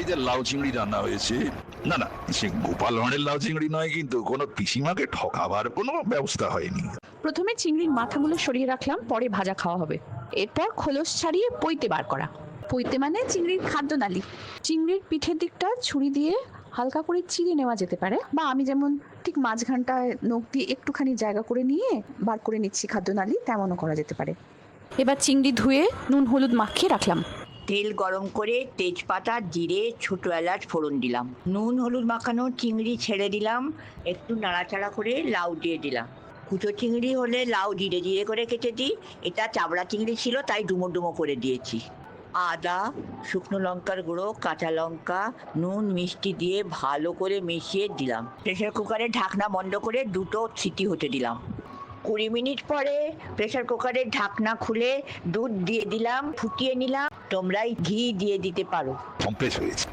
বাড়িতে লাউ চিংড়ি রান্না হয়েছে। না না, সে গোপাল ভাঁড়ের লাউ চিংড়ি নয়, কিন্তু কোনো পিসিমাকে ঠকাবার কোনো ব্যবস্থা হয়নি। প্রথমে চিংড়ির মাথাগুলো সরিয়ে রাখলাম, পরে ভাজা খাওয়া হবে। এরপর খোলস ছাড়িয়ে পইতে বার করা। পইতে মানে চিংড়ির খাদ্যনালী। চিংড়ির পিঠের দিকটা ছুরি দিয়ে হালকা করে চিড়ে নেওয়া যেতে পারে, বা আমি যেমন ঠিক মাঝখানটায় নখ দিয়ে একটুখানি জায়গা করে নিয়ে বার করে নিচ্ছি খাদ্যনালী, তেমনও করা যেতে পারে। এবার চিংড়ি ধুয়ে নুন হলুদ মাখিয়ে রাখলাম। তেল গরম করে তেজপাতা, জিরে, ছোট এলাচ ফোড়ন দিলাম। নুন হলুদ মাখানো চিংড়ি ছেড়ে দিলাম, একটু নাড়াচাড়া করে লাউ দিয়ে দিলাম। কুচো চিংড়ি হলে লাউ ধীরে ধীরে করে কেটে দিই, এটা চাবড়া চিংড়ি ছিল তাই ডুমো ডুমো করে দিয়েছি। আদা, শুকনো লঙ্কার গুঁড়ো, কাঁচা লঙ্কা, নুন, মিষ্টি দিয়ে ভালো করে মিশিয়ে দিলাম। প্রেসার কুকারে ঢাকনা বন্ধ করে 2টো সিটি হতে দিলাম। 20 মিনিট পরে প্রেসার কুকারের ঢাকনা খুলে দুধ দিয়ে দিলাম, ফুটিয়ে নিলাম। তোমরাই ঘি দিয়ে দিতে পারো। কমপ্লেক্স হয়েছে।